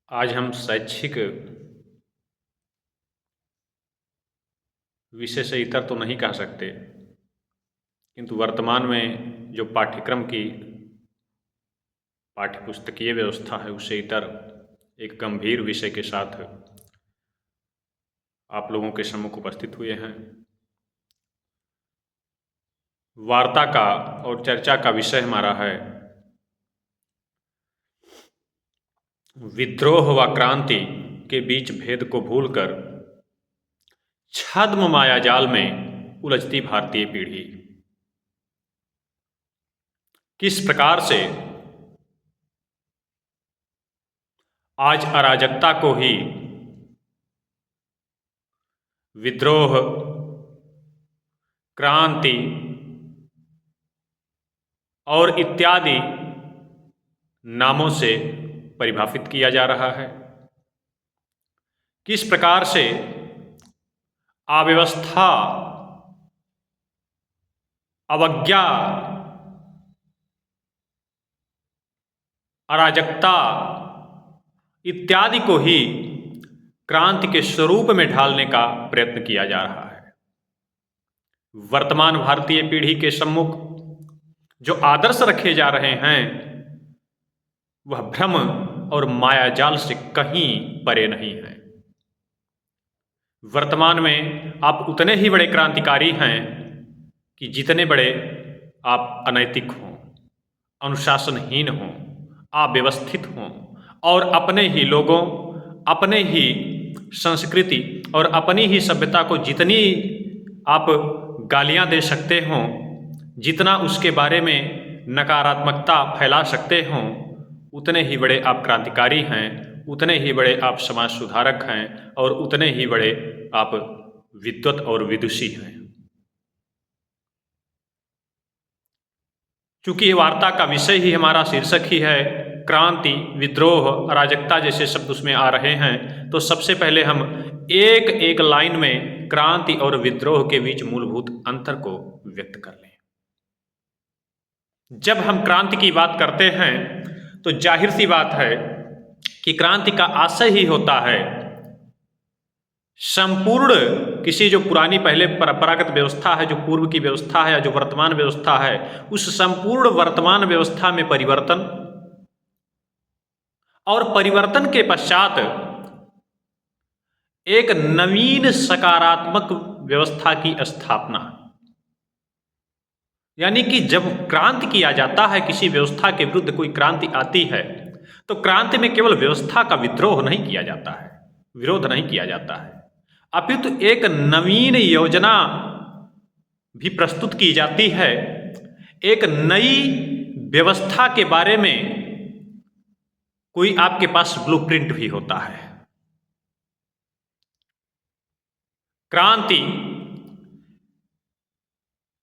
आज हम शैक्षिक विषय से इतर तो नहीं कह सकते, किंतु वर्तमान में जो पाठ्यक्रम की पाठ्यपुस्तकीय व्यवस्था है उससे इतर एक गंभीर विषय के साथ आप लोगों के सम्मुख उपस्थित हुए हैं। वार्ता का और चर्चा का विषय हमारा है विद्रोह व क्रांति के बीच भेद को भूलकर छद्म मायाजाल में उलझती भारतीय पीढ़ी। किस प्रकार से आज अराजकता को ही विद्रोह, क्रांति और इत्यादि नामों से परिभाषित किया जा रहा है। किस प्रकार से अव्यवस्था, अवज्ञा, अराजकता इत्यादि को ही क्रांति के स्वरूप में ढालने का प्रयत्न किया जा रहा है। वर्तमान भारतीय पीढ़ी के सम्मुख जो आदर्श रखे जा रहे हैं वह भ्रम और मायाजाल से कहीं परे नहीं है। वर्तमान में आप उतने ही बड़े क्रांतिकारी हैं कि जितने बड़े आप अनैतिक हों, अनुशासनहीन हों, अव्यवस्थित हों और अपने ही लोगों, अपने ही संस्कृति और अपनी ही सभ्यता को जितनी आप गालियां दे सकते हों, जितना उसके बारे में नकारात्मकता फैला सकते हों, उतने ही बड़े आप क्रांतिकारी हैं, उतने ही बड़े आप समाज सुधारक हैं और उतने ही बड़े आप विद्वत और विदुषी हैं। चूंकि ये वार्ता का विषय ही हमारा शीर्षक ही है क्रांति, विद्रोह, अराजकता जैसे शब्द उसमें आ रहे हैं, तो सबसे पहले हम एक एक लाइन में क्रांति और विद्रोह के बीच मूलभूत अंतर को व्यक्त कर लें। जब हम क्रांति की बात करते हैं तो जाहिर सी बात है कि क्रांति का आशय ही होता है संपूर्ण किसी जो पुरानी पहले परंपरागत व्यवस्था है, जो पूर्व की व्यवस्था है या जो वर्तमान व्यवस्था है, उस संपूर्ण वर्तमान व्यवस्था में परिवर्तन और परिवर्तन के पश्चात एक नवीन सकारात्मक व्यवस्था की स्थापना। यानी कि जब क्रांति किया जाता है, किसी व्यवस्था के विरुद्ध कोई क्रांति आती है, तो क्रांति में केवल व्यवस्था का विद्रोह नहीं किया जाता है, विरोध नहीं किया जाता है, अपितु एक नवीन योजना भी प्रस्तुत की जाती है। एक नई व्यवस्था के बारे में कोई आपके पास ब्लूप्रिंट भी होता है। क्रांति,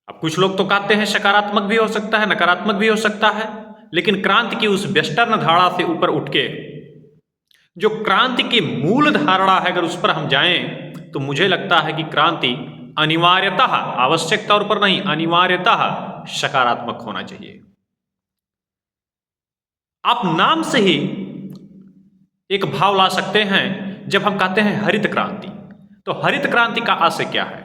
अब कुछ लोग तो कहते हैं सकारात्मक भी हो सकता है, नकारात्मक भी हो सकता है, लेकिन क्रांति की उस वेस्टर्न धारणा से ऊपर उठ के जो क्रांति की मूल धारणा है, अगर उस पर हम जाएं तो मुझे लगता है कि क्रांति अनिवार्यतः, आवश्यक तौर पर नहीं, अनिवार्यतः सकारात्मक होना चाहिए। आप नाम से ही एक भाव ला सकते हैं। जब हम कहते हैं हरित क्रांति, तो हरित क्रांति का आशय क्या है?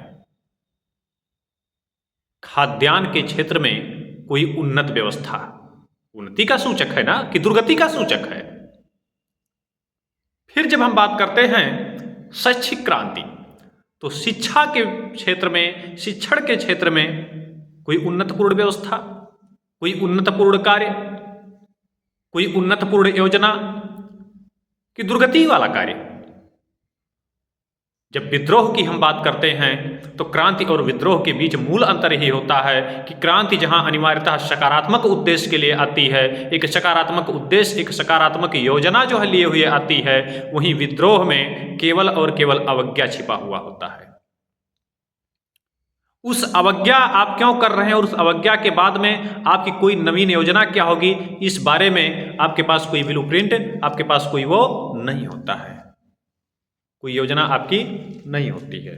खाद्यान्न के क्षेत्र में कोई उन्नत व्यवस्था, उन्नति का सूचक है ना, कि दुर्गति का सूचक है। फिर जब हम बात करते हैं शैक्षिक क्रांति, तो शिक्षा के क्षेत्र में, शिक्षण के क्षेत्र में कोई उन्नतपूर्ण व्यवस्था, कोई उन्नतपूर्ण कार्य, कोई उन्नतपूर्ण योजना कि दुर्गति वाला कार्य। जब विद्रोह की हम बात करते हैं तो क्रांति और विद्रोह के बीच मूल अंतर ही होता है कि क्रांति जहां अनिवार्यतः सकारात्मक उद्देश्य के लिए आती है, एक सकारात्मक उद्देश्य, एक सकारात्मक योजना जो है लिए हुए आती है, वहीं विद्रोह में केवल और केवल अवज्ञा छिपा हुआ होता है। उस अवज्ञा आप क्यों कर रहे हैं और उस अवज्ञा के बाद में आपकी कोई नवीन योजना क्या होगी, इस बारे में आपके पास कोई ब्लूप्रिंट, आपके पास कोई वो नहीं होता है, कोई योजना आपकी नहीं होती है।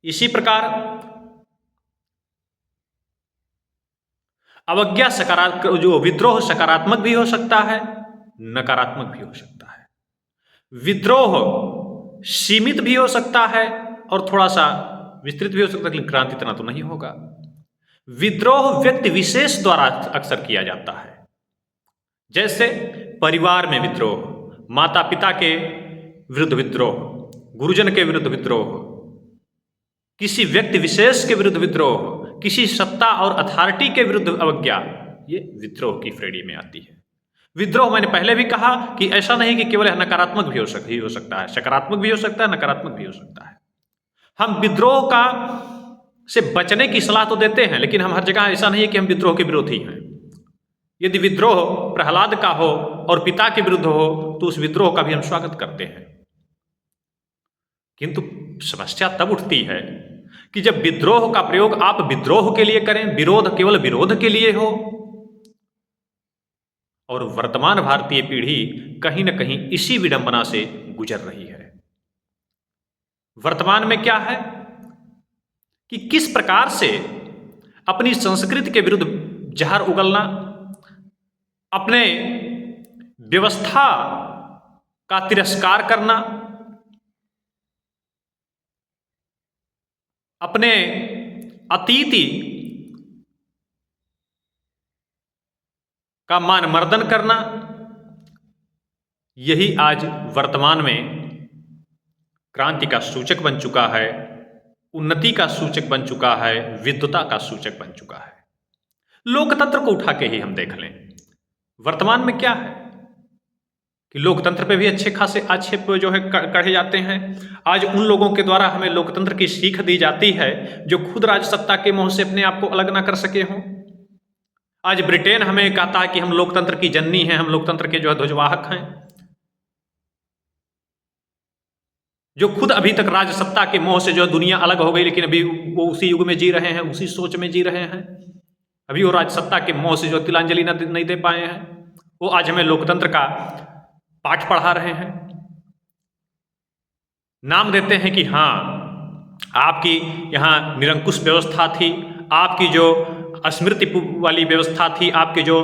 इसी प्रकार अवज्ञा सकारात्मक, जो विद्रोह सकारात्मक भी हो सकता है नकारात्मक भी हो सकता है। विद्रोह सीमित भी हो सकता है और थोड़ा सा विस्तृत भी हो सकता है, लेकिन क्रांति इतना तो नहीं होगा। विद्रोह व्यक्ति विशेष द्वारा अक्सर किया जाता है, जैसे परिवार में विद्रोह, माता पिता के विरुद्ध विद्रोह, गुरुजन के विरुद्ध विद्रोह, किसी व्यक्ति विशेष के विरुद्ध विद्रोह, किसी सत्ता और अथॉरिटी के विरुद्ध अवज्ञा, ये विद्रोह की श्रेणी में आती है। विद्रोह मैंने पहले भी कहा कि ऐसा नहीं कि केवल नकारात्मक भी हो सकता है, सकारात्मक भी हो सकता है, नकारात्मक भी हो सकता है। हम विद्रोह का से बचने की सलाह तो देते हैं, लेकिन हम हर जगह ऐसा नहीं है कि हम विद्रोह के विरोधी हैं। यदि विद्रोह प्रहलाद का हो और पिता के विरुद्ध हो तो उस विद्रोह का भी हम स्वागत करते हैं। किंतु समस्या तब उठती है कि जब विद्रोह का प्रयोग आप विद्रोह के लिए करें, विरोध केवल विरोध के लिए हो। और वर्तमान भारतीय पीढ़ी कहीं न कहीं इसी विडंबना से गुजर रही है। वर्तमान में क्या है कि किस प्रकार से अपनी संस्कृति के विरुद्ध जहर उगलना, अपने व्यवस्था का तिरस्कार करना, अपने अतीति का मान मर्दन करना, यही आज वर्तमान में क्रांति का सूचक बन चुका है, उन्नति का सूचक बन चुका है, विद्वता का सूचक बन चुका है। लोकतंत्र को उठा के ही हम देख लें, वर्तमान में क्या है कि लोकतंत्र पे भी अच्छे खासे आक्षेप जो है कढ़े जाते हैं। आज उन लोगों के द्वारा हमें लोकतंत्र की सीख दी जाती है जो खुद राजसत्ता के मोह से अपने आप को अलग ना कर सके हों। आज ब्रिटेन हमें कहता है कि हम लोकतंत्र की जननी हैं, हम लोकतंत्र के जो है ध्वजवाहक हैं, जो खुद अभी तक राजसत्ता के मोह से जो दुनिया अलग हो गई, लेकिन अभी वो उसी युग में जी रहे हैं, उसी सोच में जी रहे हैं। अभी वो राजसत्ता के मोह से जो तिलांजलि नहीं दे पाए हैं, वो आज हमें लोकतंत्र का पाठ पढ़ा रहे हैं। नाम देते हैं कि हाँ, आपकी यहाँ निरंकुश व्यवस्था थी, आपकी जो स्मृति वाली व्यवस्था थी, आपकी जो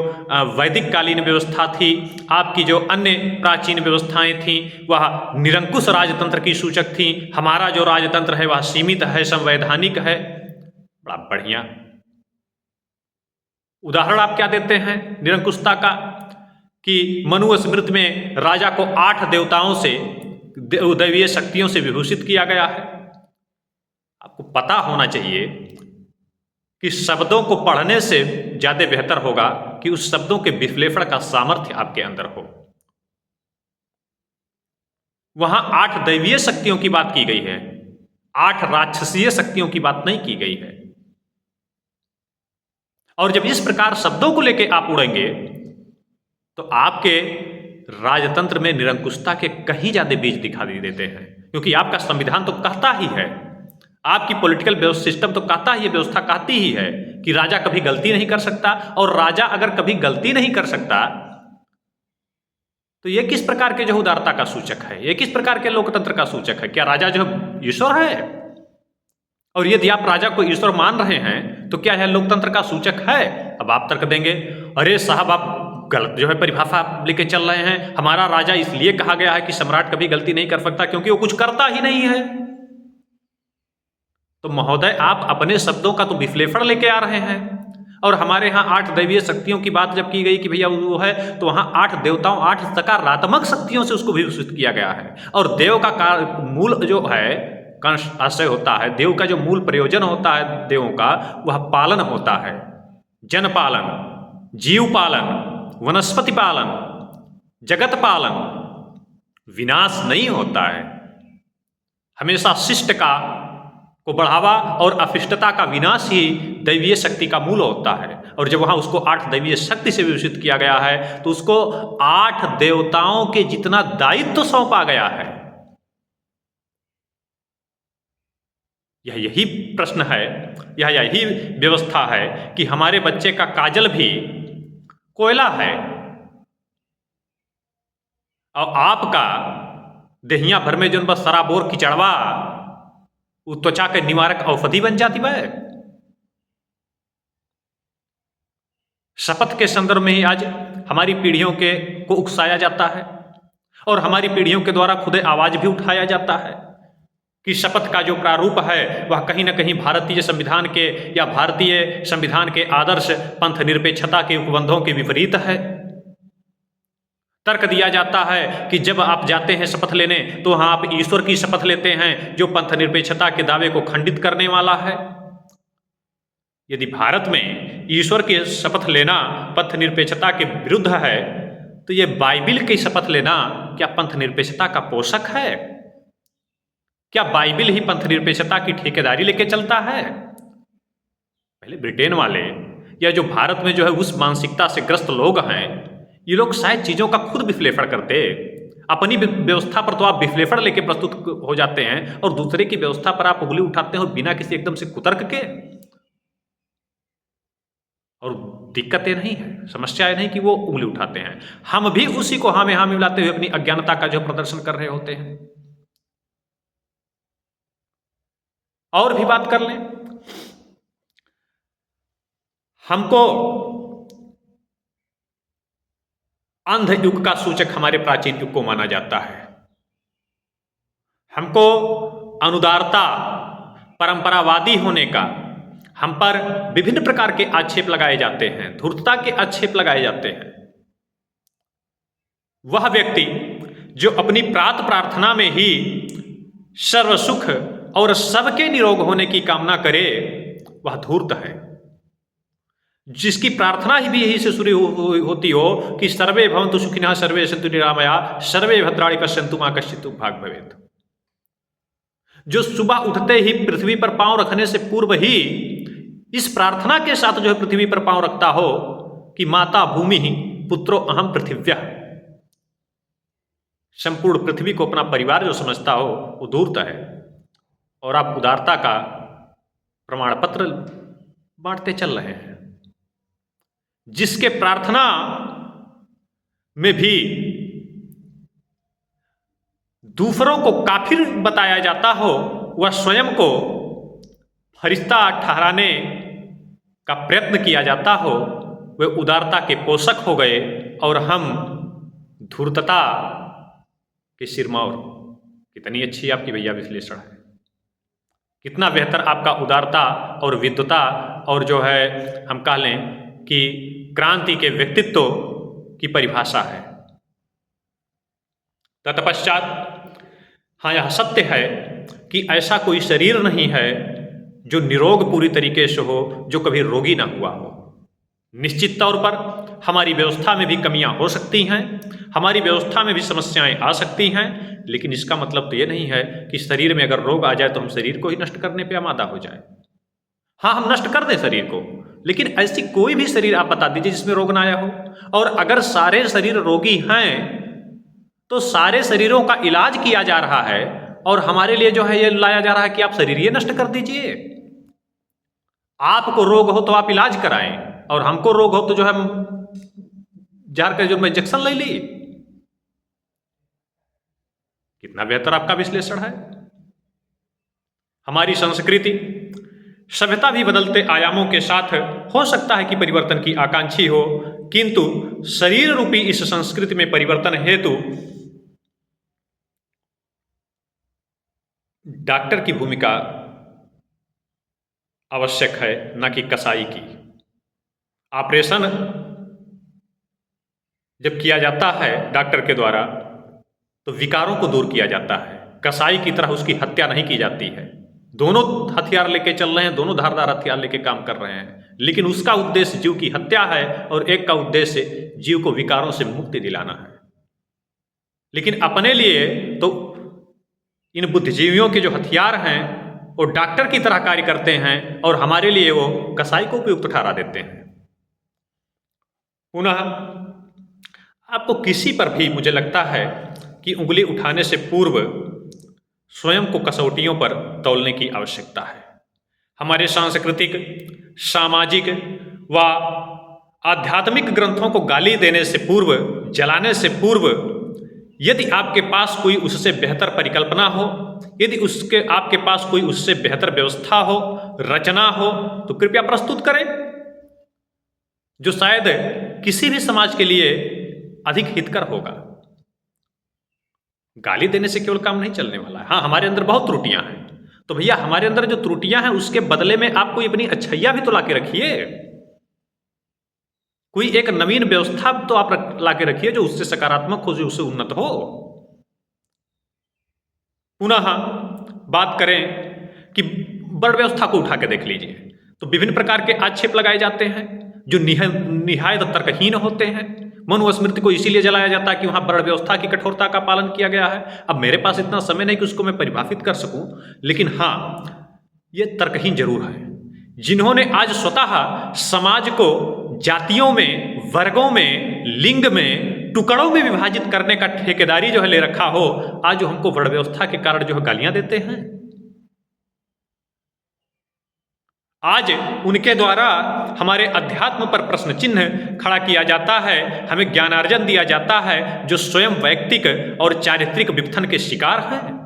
वैदिक कालीन व्यवस्था थी, आपकी जो अन्य प्राचीन व्यवस्थाएं थीं, वह निरंकुश राजतंत्र की सूचक थी। हमारा जो राजतंत्र है वह सीमित है, संवैधानिक है। बड़ा बढ़िया उदाहरण आप क्या देते हैं निरंकुशता का कि मनुस्मृति में राजा को 8 देवताओं से, दैवीय शक्तियों से विभूषित किया गया है। आपको पता होना चाहिए कि शब्दों को पढ़ने से ज्यादा बेहतर होगा कि उस शब्दों के विश्लेषण का सामर्थ्य आपके अंदर हो। वहां 8 दैवीय शक्तियों की बात की गई है, 8 राक्षसीय शक्तियों की बात नहीं की गई है। और जब इस प्रकार शब्दों को लेकर आप उड़ेंगे तो आपके राजतंत्र में निरंकुशता के कहीं ज्यादा बीज दिखाई देते हैं, क्योंकि आपका संविधान तो कहता ही है, आपकी पॉलिटिकल सिस्टम तो कहता ही है, व्यवस्था कहती ही है कि राजा कभी गलती नहीं कर सकता। और राजा अगर कभी गलती नहीं कर सकता तो यह किस प्रकार के जो उदारता का सूचक है, यह किस प्रकार के लोकतंत्र का सूचक है? क्या राजा जो ईश्वर है? और यदि आप राजा को ईश्वर मान रहे हैं तो क्या यह लोकतंत्र का सूचक है? अब आप तर्क देंगे, अरे साहब आप गलत जो है परिभाषा लेके चल रहे हैं, हमारा राजा इसलिए कहा गया है कि सम्राट कभी गलती नहीं कर सकता क्योंकि वो कुछ करता ही नहीं है। तो महोदय आप अपने शब्दों का तो विश्लेषण लेके आ रहे हैं। और हमारे यहाँ 8 दैवीय शक्तियों की बात जब की गई कि भैया वो है, तो वहां 8 देवताओं, 8 सकारात्मक शक्तियों से उसको विभूषित किया गया है। और देव का मूल जो है कंस आशय होता है, देव का जो मूल प्रयोजन होता है देवों का, वह पालन होता है, जन पालन, जीव पालन, वनस्पति पालन, जगत पालन, विनाश नहीं होता है। हमेशा शिष्ट का को बढ़ावा और अशिष्टता का विनाश ही दैवीय शक्ति का मूल होता है। और जब वहां उसको 8 दैवीय शक्ति से विभूषित किया गया है तो उसको 8 देवताओं के जितना दायित्व सौंपा गया है। यही प्रश्न है, यही व्यवस्था है कि हमारे बच्चे का काजल भी कोयला है और आपका देहिया भर में जो बस सराबोर कीचड़वा वो त्वचा के निवारक औषधि बन जाती है। शपथ के संदर्भ में ही आज हमारी पीढ़ियों के को उकसाया जाता है और हमारी पीढ़ियों के द्वारा खुद आवाज भी उठाया जाता है कि शपथ का जो प्रारूप है वह कहीं ना कहीं भारतीय संविधान के या भारतीय संविधान के आदर्श पंथ निरपेक्षता के उपबंधों के विपरीत है। तर्क दिया जाता है कि जब आप जाते हैं शपथ लेने तो वहां आप ईश्वर की शपथ लेते हैं जो पंथ निरपेक्षता के दावे को खंडित करने वाला है। यदि भारत में ईश्वर की शपथ लेना पंथ निरपेक्षता के विरुद्ध है तो यह बाइबिल की शपथ लेना क्या पंथ निरपेक्षता का पोषक है? क्या बाइबिल ही पंथ निरपेक्षता की ठेकेदारी लेके चलता है? पहले ब्रिटेन वाले या जो भारत में जो है उस मानसिकता से ग्रस्त लोग हैं, ये लोग शायद चीजों का खुद विश्लेषण करते। अपनी व्यवस्था पर तो आप विश्लेषण लेके प्रस्तुत हो जाते हैं और दूसरे की व्यवस्था पर आप उंगली उठाते हैं और बिना किसी एकदम से कुतर्क के। और दिक्कत ये नहीं है, समस्या ये नहीं कि वो उंगली उठाते हैं, हम भी उसी को हाँ में हाँ मिलाते हुए अपनी अज्ञानता का जो प्रदर्शन कर रहे होते हैं। और भी बात कर लें, हमको अंध युग का सूचक हमारे प्राचीन युग को माना जाता है। हमको अनुदारता, परंपरावादी होने का हम पर विभिन्न प्रकार के आक्षेप लगाए जाते हैं, धूर्तता के आक्षेप लगाए जाते हैं। वह व्यक्ति जो अपनी प्रात प्रार्थना में ही सर्व सुख और सबके निरोग होने की कामना करे वह धूर्त है। जिसकी प्रार्थना ही भी यही से शुरू होती हो कि सर्वे भवन्तु सुखिनः सर्वे सन्तु निरामया सर्वे भद्राणि पश्यन्तु मा कश्चित् दुःखभाग् भवेत्। जो सुबह उठते ही पृथ्वी पर पांव रखने से पूर्व ही इस प्रार्थना के साथ जो है पृथ्वी पर पांव रखता हो कि माता भूमि पुत्रो अहम पृथिव्यः, संपूर्ण पृथ्वी को अपना परिवार जो समझता हो वो धूर्त है। और आप उदारता का प्रमाण पत्र बांटते चल रहे हैं। जिसके प्रार्थना में भी दूसरों को काफिर बताया जाता हो, वह स्वयं को फरिश्ता ठहराने का प्रयत्न किया जाता हो, वे उदारता के पोषक हो गए और हम धूर्तता के सिरमौर। कितनी अच्छी आपकी भैया विश्लेषण है, कितना बेहतर आपका उदारता और विद्वता और जो है हम कह लें कि क्रांति के व्यक्तित्व की परिभाषा है। तत्पश्चात हाँ, यह सत्य है कि ऐसा कोई शरीर नहीं है जो निरोग पूरी तरीके से हो, जो कभी रोगी ना हुआ हो। निश्चित तौर पर हमारी व्यवस्था में भी कमियां हो सकती हैं, हमारी व्यवस्था में भी समस्याएं आ सकती हैं, लेकिन इसका मतलब तो ये नहीं है कि शरीर में अगर रोग आ जाए तो हम शरीर को ही नष्ट करने पे आमादा हो जाए। हाँ, हम नष्ट कर दें शरीर को, लेकिन ऐसी कोई भी शरीर आप बता दीजिए जिसमें रोग ना आया हो। और अगर सारे शरीर रोगी हैं तो सारे शरीरों का इलाज किया जा रहा है और हमारे लिए जो है ये लाया जा रहा है कि आप शरीर ये नष्ट कर दीजिए। आपको रोग हो तो आप इलाज कराएं और हमको रोग हो तो जो है जार कर जो मैं इंजेक्शन ले ली। कितना बेहतर आपका विश्लेषण है। हमारी संस्कृति सभ्यता भी बदलते आयामों के साथ हो सकता है कि परिवर्तन की आकांक्षी हो, किंतु शरीर रूपी इस संस्कृति में परिवर्तन हेतु डॉक्टर की भूमिका आवश्यक है, न कि कसाई की। ऑपरेशन जब किया जाता है डॉक्टर के द्वारा तो विकारों को दूर किया जाता है, कसाई की तरह उसकी हत्या नहीं की जाती है। दोनों हथियार लेके चल रहे हैं, दोनों धारदार हथियार लेके काम कर रहे हैं, लेकिन उसका उद्देश्य जीव की हत्या है और एक का उद्देश्य जीव को विकारों से मुक्ति दिलाना है। लेकिन अपने लिए तो इन बुद्धिजीवियों के जो हथियार हैं वो डॉक्टर की तरह कार्य करते हैं और हमारे लिए वो कसाई को उपयुक्त ठहरा देते हैं। पुनः आपको किसी पर भी मुझे लगता है कि उंगली उठाने से पूर्व स्वयं को कसौटियों पर तौलने की आवश्यकता है। हमारे सांस्कृतिक, सामाजिक व आध्यात्मिक ग्रंथों को गाली देने से पूर्व, जलाने से पूर्व, यदि आपके पास कोई उससे बेहतर परिकल्पना हो, यदि आपके पास कोई उससे बेहतर व्यवस्था हो, रचना हो, तो कृपया प्रस्तुत करें, जो शायद किसी भी समाज के लिए अधिक हितकर होगा। गाली देने से केवल काम नहीं चलने वाला है। हाँ, हमारे अंदर बहुत त्रुटियां हैं, तो भैया हमारे अंदर जो त्रुटियां हैं उसके बदले में आप कोई अपनी अच्छाइयां भी तो लाके रखिए। कोई एक नवीन व्यवस्था तो आप लाके रखिए जो उससे सकारात्मक हो, जो उससे उन्नत हो। पुनः बात करें कि वर्ण व्यवस्था को उठा के देख लीजिए, तो विभिन्न प्रकार के आक्षेप लगाए जाते हैं जो निहायत तर्कहीन होते हैं। मनुस्मृति को इसीलिए जलाया जाता है कि वहां वर्ण व्यवस्था की कठोरता का पालन किया गया है। अब मेरे पास इतना समय नहीं कि उसको मैं परिभाषित कर सकूं, लेकिन हाँ, ये तर्कहीन जरूर है। जिन्होंने आज स्वतः समाज को जातियों में, वर्गों में, लिंग में, टुकड़ों में विभाजित करने का ठेकेदारी जो है ले रखा हो, आज जो हमको वर्ण व्यवस्था के कारण जो है गालियां देते हैं। आज उनके द्वारा हमारे अध्यात्म पर प्रश्न चिन्ह खड़ा किया जाता है, हमें ज्ञानार्जन दिया जाता है जो स्वयं वैयक्तिक और चारित्रिक विपथन के शिकार हैं।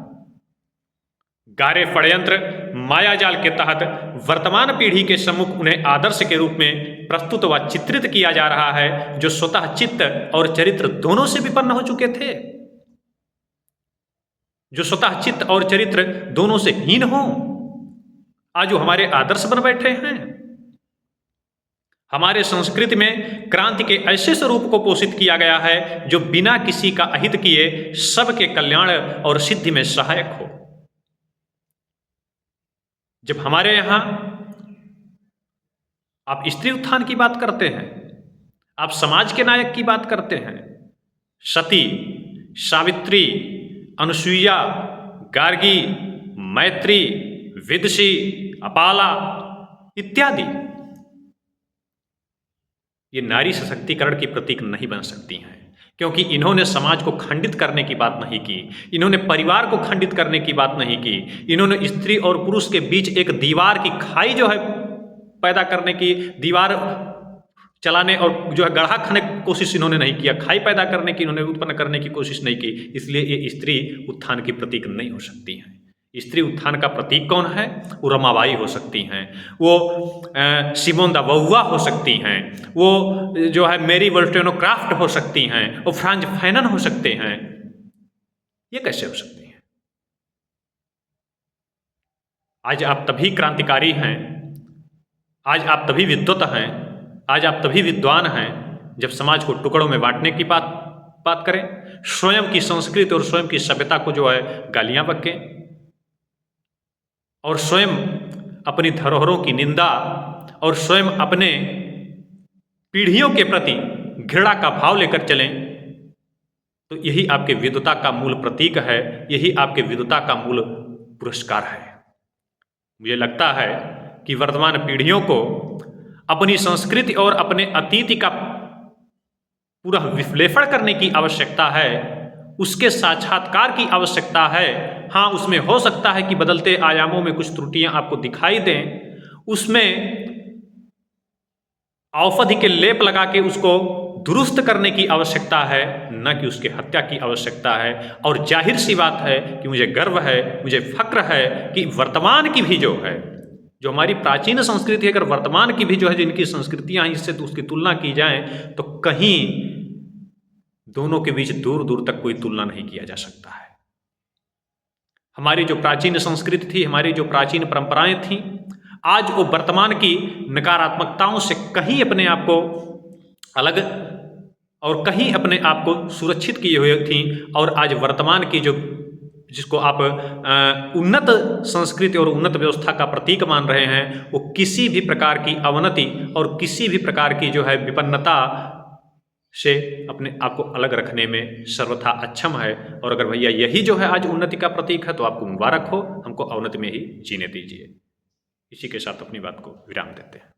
गारे षड्यंत्र मायाजाल के तहत वर्तमान पीढ़ी के सम्मुख उन्हें आदर्श के रूप में प्रस्तुत व चित्रित किया जा रहा है, जो स्वतः चित्त और चरित्र दोनों से विपन्न हो चुके थे, जो स्वतः चित्त और चरित्र दोनों से हीन हो, आज वो हमारे आदर्श बन बैठे हैं। हमारे संस्कृति में क्रांति के ऐसे स्वरूप को पोषित किया गया है जो बिना किसी का अहित किए सबके कल्याण और सिद्धि में सहायक हो। जब हमारे यहां आप स्त्री उत्थान की बात करते हैं, आप समाज के नायक की बात करते हैं, सती, सावित्री, अनुसुईया, गार्गी, मैत्री, विदुषी, अपाला इत्यादि, ये नारी सशक्तिकरण की प्रतीक नहीं बन सकती हैं, क्योंकि इन्होंने समाज को खंडित करने की बात नहीं की, इन्होंने परिवार को खंडित करने की बात नहीं की, इन्होंने स्त्री और पुरुष के बीच एक दीवार की खाई जो है पैदा करने की, दीवार चलाने और जो है गढ़ा खाने की कोशिश इन्होंने नहीं किया, खाई पैदा करने की इन्होंने उत्पन्न करने की कोशिश नहीं की। इसलिए ये स्त्री उत्थान की प्रतीक नहीं हो सकती हैं। स्त्री उत्थान का प्रतीक कौन है? वो रमाबाई हो सकती हैं, वो सिमोन द बहुआ हो सकती हैं, वो जो है मेरी वोल्टेनोक्राफ्ट हो सकती हैं, वो फ्रांज फैनन हो सकते हैं। ये कैसे हो सकती हैं? आज आप तभी क्रांतिकारी हैं, आज आप तभी विद्वत हैं, आज आप तभी विद्वान हैं जब समाज को टुकड़ों में बांटने की बात करें, स्वयं की संस्कृति और स्वयं की सभ्यता को जो है गालियां बकें, और स्वयं अपनी धरोहरों की निंदा और स्वयं अपने पीढ़ियों के प्रति घृणा का भाव लेकर चलें, तो यही आपके विद्वता का मूल प्रतीक है, यही आपके विद्वता का मूल पुरस्कार है। मुझे लगता है कि वर्तमान पीढ़ियों को अपनी संस्कृति और अपने अतीत का पूरा विश्लेषण करने की आवश्यकता है, उसके साक्षात्कार की आवश्यकता है। हाँ, उसमें हो सकता है कि बदलते आयामों में कुछ त्रुटियां आपको दिखाई दें, उसमें औषधि के लेप लगा के उसको दुरुस्त करने की आवश्यकता है, न कि उसके हत्या की आवश्यकता है। और जाहिर सी बात है कि मुझे गर्व है, मुझे फक्र है कि वर्तमान की भी जो है, जो हमारी प्राचीन संस्कृति है, अगर वर्तमान की भी जो है जिनकी संस्कृतियां हैं इससे तो उसकी तुलना की जाए तो कहीं दोनों के बीच दूर दूर तक कोई तुलना नहीं किया जा सकता है। हमारी जो प्राचीन संस्कृति थी, हमारी जो प्राचीन परंपराएं थीं, आज वो वर्तमान की नकारात्मकताओं से कहीं अपने आप को अलग और कहीं अपने आप को सुरक्षित किए हुए थीं, और आज वर्तमान की जो जिसको आप उन्नत संस्कृति और उन्नत व्यवस्था का प्रतीक मान रहे हैं, वो किसी भी प्रकार की अवनति और किसी भी प्रकार की जो है विपन्नता से अपने आप को अलग रखने में सर्वथा अक्षम है। और अगर भैया यही जो है आज उन्नति का प्रतीक है तो आपको मुबारक हो, हमको अवनति में ही जीने दीजिए। इसी के साथ अपनी बात को विराम देते हैं।